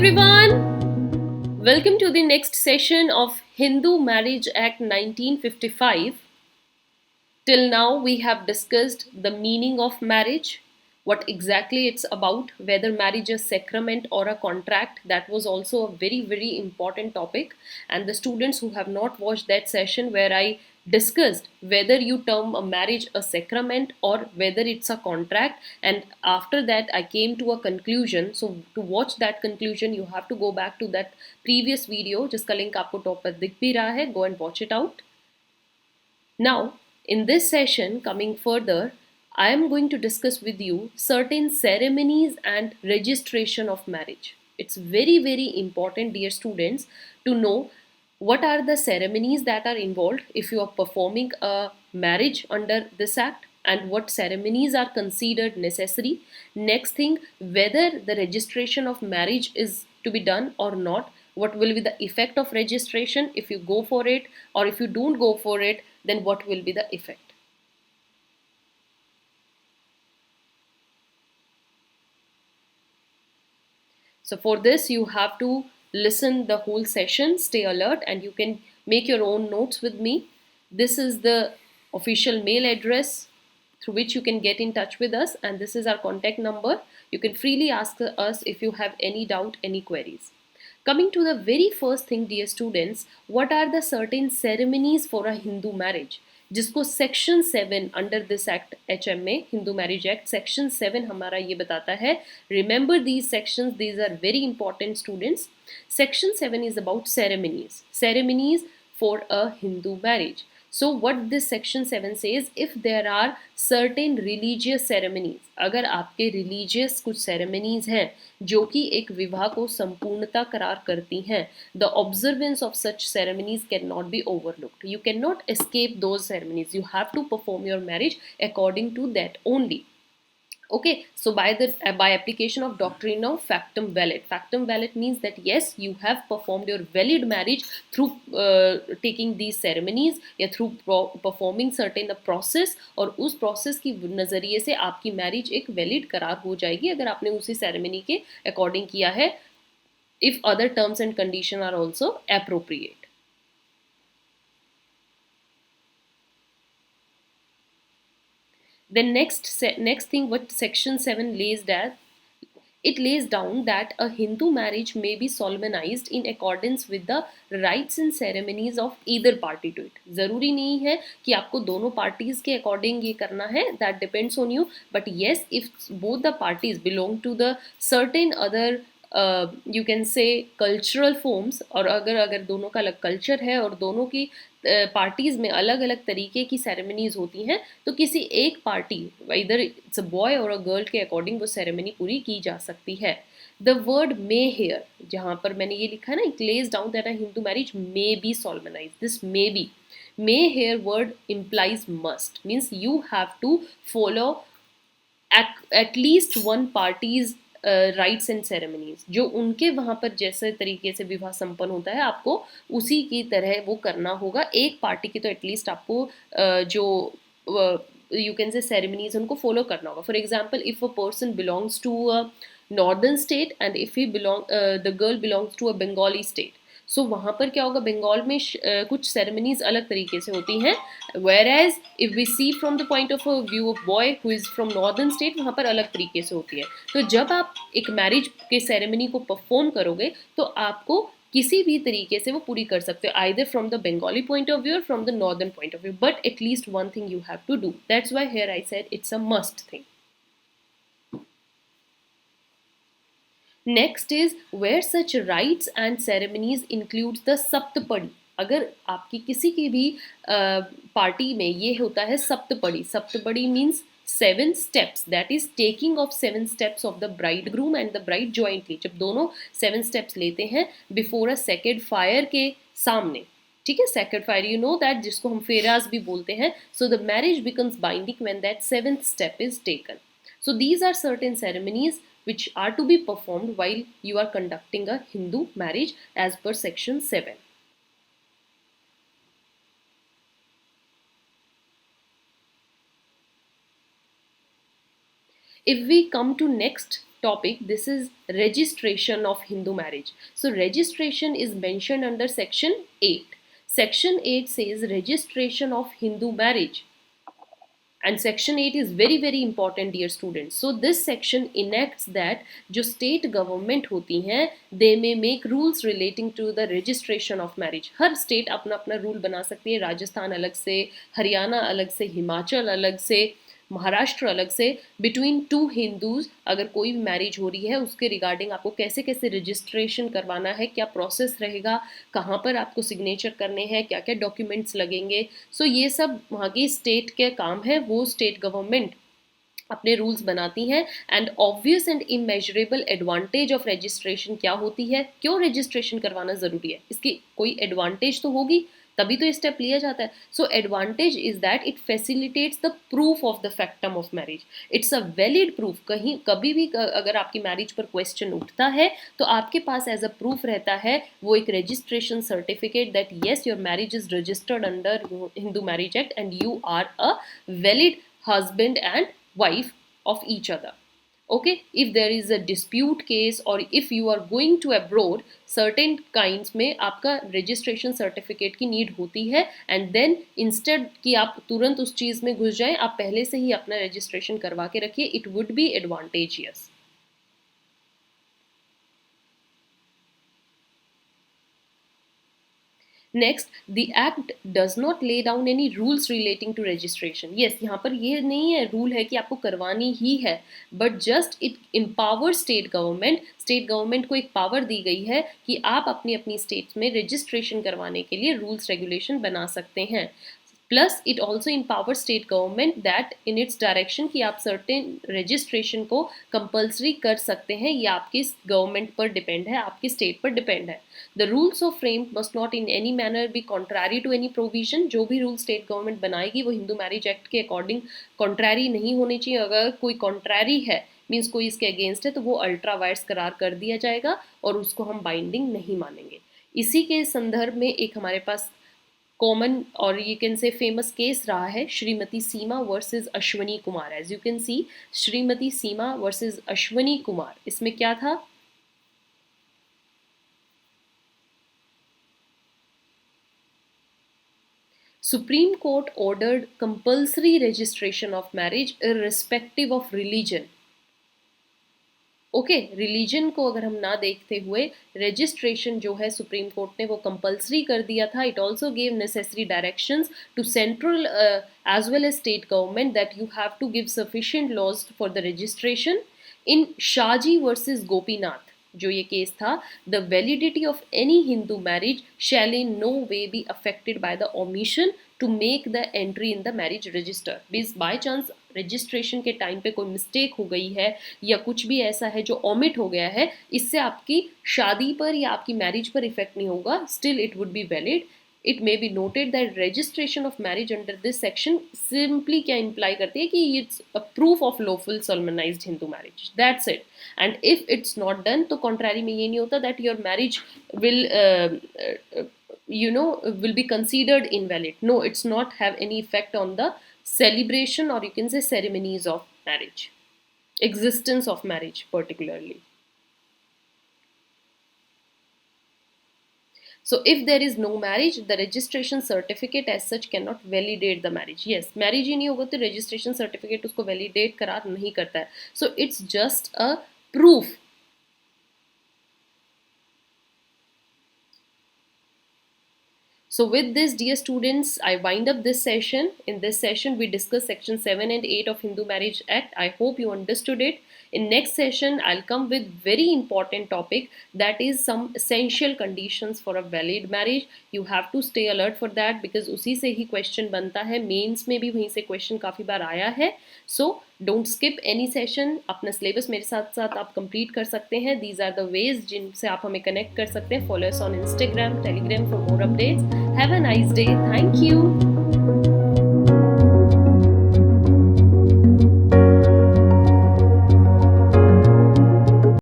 everyone, welcome to the next session of Hindu Marriage Act 1955. Till now, we have discussed the meaning of marriage, what exactly it's about, whether marriage is sacrament or a contract. That was also a very, very important topic. And the students who have not watched that session where I discussed whether you term a marriage a sacrament or whether it's a contract, and after that I came to a conclusion. So to watch that conclusion, you have to go back to that previous video जिसका link आपको top पर दिख भी रहा है. Go and watch it out. Now, in this session, coming further, I am going to discuss with you certain ceremonies and registration of marriage. It's very, very important, dear students, to know what are the ceremonies that are involved if you are performing a marriage under this act, and what ceremonies are considered necessary. Next thing, whether the registration of marriage is to be done or not, what will be the effect of registration if you go for it, or if you don't go for it, then what will be the effect. So for this, you have to listen the whole session, stay alert, and you can make your own notes with me. This is the official mail address through which you can get in touch with us, and this is our contact number. You can freely ask us if you have any doubt, any queries. Coming to the very first thing, dear students, what are the certain ceremonies for a Hindu marriage? जिसको section 7 under this act HMA Hindu marriage act section 7 हमारा ये बताता है. Remember these sections, these are very important students. Section 7 is about ceremonies for a Hindu marriage. So what this section 7 says, if there are certain religious ceremonies, अगर आपके religious कुछ ceremonies हैं जो कि एक विवाह को संपूर्णता करार करती हैं, the observance of such ceremonies cannot be overlooked. You cannot escape those ceremonies. You have to perform your marriage according to that only. Okay, so by application of doctrine of factum valid means that yes, you have performed your valid marriage through taking these ceremonies या through performing certain process, और उस process की नज़रिए से आपकी marriage एक valid करार हो जाएगी अगर आपने उसी ceremony के according किया है, if other terms and conditions are also appropriate. Then next thing what section 7 lays that, it lays down that a Hindu marriage may be solemnized in accordance with the rites and ceremonies of either party to it. ज़रूरी नहीं है कि आपको दोनों parties के according ये करना है, that depends on you. But yes, if both the parties belong to the certain other you can say cultural forms, और अगर दोनों का अलग culture है और दोनों की पार्टीज में अलग अलग तरीके की सेरेमनीज होती हैं, तो किसी एक पार्टी इधर इट्स अ बॉय और अ गर्ल के अकॉर्डिंग वो सेरेमनी पूरी की जा सकती है. द वर्ड मे हेयर, जहाँ पर मैंने ये लिखा है ना, it lays down that a Hindu marriage may be solemnize. This may be, may here word implies must, means you have to follow at least one party's rights and ceremonies, जो उनके वहाँ पर जैसे तरीके से विवाह संपन्न होता है आपको उसी की तरह वो करना होगा. एक पार्टी की तो एटलीस्ट आपको जो यू कैन से सेरेमनीज उनको फॉलो करना होगा. For example, if a person belongs to a northern state and if he the girl belongs to a Bengali state, so वहाँ पर क्या होगा, बंगाल में कुछ सेरेमनीज अलग तरीके से होती हैं, whereas if we see from the point of view of boy who is from northern state, वहाँ पर अलग तरीके से होती है. तो जब आप एक मैरिज के सेरेमनी को परफॉर्म करोगे तो आपको किसी भी तरीके से वो पूरी कर सकते हो, either from the Bengali point of view और from the northern point of view, but at least one thing you have to do. That's why here I said it's a must thing. Next is where such rites and ceremonies includes the saptapadi. अगर आपकी किसी की भी party में ये होता है saptapadi, saptapadi means 7 steps, that is taking of 7 steps of the bridegroom and the bride jointly. जब दोनों 7 steps लेते हैं before a sacred fire के सामने, ठीक है, sacred fire you know that, जिसको हम फेराज भी बोलते हैं. So the marriage becomes binding when that 7th step is taken. So these are certain ceremonies which are to be performed while you are conducting a Hindu marriage as per section 7. If we come to next topic. This is registration of Hindu marriage. So registration is mentioned under section 8. Section 8 says registration of Hindu marriage. And section 8 is very important, dear students. So this section enacts that जो state government होती हैं, they may make rules relating to the registration of marriage. Her state अपना अपना rule बना सकती है. राजस्थान अलग से, हरियाणा अलग से, हिमाचल अलग से, महाराष्ट्र अलग से. बिटवीन टू हिंदूज अगर कोई भी मैरिज हो रही है उसके रिगार्डिंग आपको कैसे कैसे रजिस्ट्रेशन करवाना है, क्या प्रोसेस रहेगा, कहाँ पर आपको सिग्नेचर करने हैं, क्या क्या डॉक्यूमेंट्स लगेंगे. सो ये सब वहाँ की स्टेट के काम है, वो स्टेट गवर्नमेंट अपने रूल्स बनाती हैं. And obvious and immeasurable advantage of registration क्या होती है, क्यों रजिस्ट्रेशन करवाना ज़रूरी है, इसकी कोई एडवांटेज तो होगी तभी तो स्टेप लिया जाता है. So advantage is that it facilitates the proof of the factum of marriage. It's a valid proof. कहीं कभी भी अगर आपकी मैरिज पर क्वेश्चन उठता है तो आपके पास एज अ प्रूफ रहता है वो एक registration certificate that yes your marriage is registered under Hindu marriage act and you are a valid husband and wife of each other. Okay, if there is a dispute case or if you are going to abroad, certain kinds में आपका registration certificate की need होती है. and then instead कि आप तुरंत उस चीज़ में घुस जाएं, आप पहले से ही अपना registration करवा के रखिए. it would be advantageous. Next, the act does not lay down any rules relating to registration. Yes, यहाँ पर ये नहीं है रूल है कि आपको करवानी ही है, but just it empowers state government. State government को एक पावर दी गई है कि आप अपनी अपनी स्टेट्स में रजिस्ट्रेशन करवाने के लिए रूल्स रेगुलेशन बना सकते हैं. Plus it also empower state government that in its direction कि आप सर्टेन रजिस्ट्रेशन को कंपल्सरी कर सकते हैं. ये आपके गवर्नमेंट पर डिपेंड है, आपके स्टेट पर डिपेंड है. The rules of frame must not in any manner be contrary to any provision. जो भी रूल स्टेट गवर्नमेंट बनाएगी वो हिंदू मैरिज एक्ट के अकॉर्डिंग कॉन्ट्रैरी नहीं होनी चाहिए. अगर कोई कॉन्ट्रैरी है मीन्स कोई इसके अगेंस्ट है तो वो अल्ट्रा वायर्स करार कर दिया जाएगा और उसको हम बाइंडिंग नहीं मानेंगे. इसी के संदर्भ में एक हमारे पास कॉमन और you can say famous case रहा है Shrimati Seema versus Ashwani Kumar. As you can see Shrimati Seema versus Ashwani Kumar. इसमें क्या था, Supreme Court ordered compulsory registration of marriage irrespective of religion. Okay, religion को अगर हम ना देखते हुए रजिस्ट्रेशन जो है सुप्रीम कोर्ट ने वो कंपलसरी कर दिया था. It also gave necessary directions to central as well as state government that you have to give sufficient laws for the registration. In Shaji versus Gopinath जो ये केस था, the validity of any Hindu marriage shall in no way be affected by the omission to make the entry in the marriage register. Means by chance registration के time पे कोई mistake हो गई है या कुछ भी ऐसा है जो ओमिट हो गया है, इससे आपकी शादी पर या आपकी मैरिज पर इफेक्ट नहीं होगा. Still it would be valid. It may be noted that registration of marriage under this section simply क्या imply करती है कि it's a proof of lawful solemnized Hindu marriage. That's it. And if it's not done, तो contrary में ये नहीं होता that your marriage will will be considered invalid. No, it's not have any effect on the celebration or you can say ceremonies of marriage, existence of marriage particularly. So if there is no marriage, the registration certificate as such cannot validate the marriage. Yes, marriage ही नहीं होगा तो registration certificate उसको validate करार नहीं करता है. So it's just a proof. So with this, dear students, I wind up this session. In this session, we discussed section 7 and 8 of Hindu Marriage Act. I hope you understood it. In next session, I'll come with very important topic, that is some essential conditions for a valid marriage. You have to stay alert for that because उसी से ही question बनता है. Mains में भी वहीं से question काफ़ी बार आया है. So don't skip any session. अपना syllabus मेरे साथ साथ आप complete कर सकते हैं. These are the ways जिनसे आप हमें connect कर सकते हैं. Follow us on Instagram, Telegram for more updates. Have a nice day. Thank you.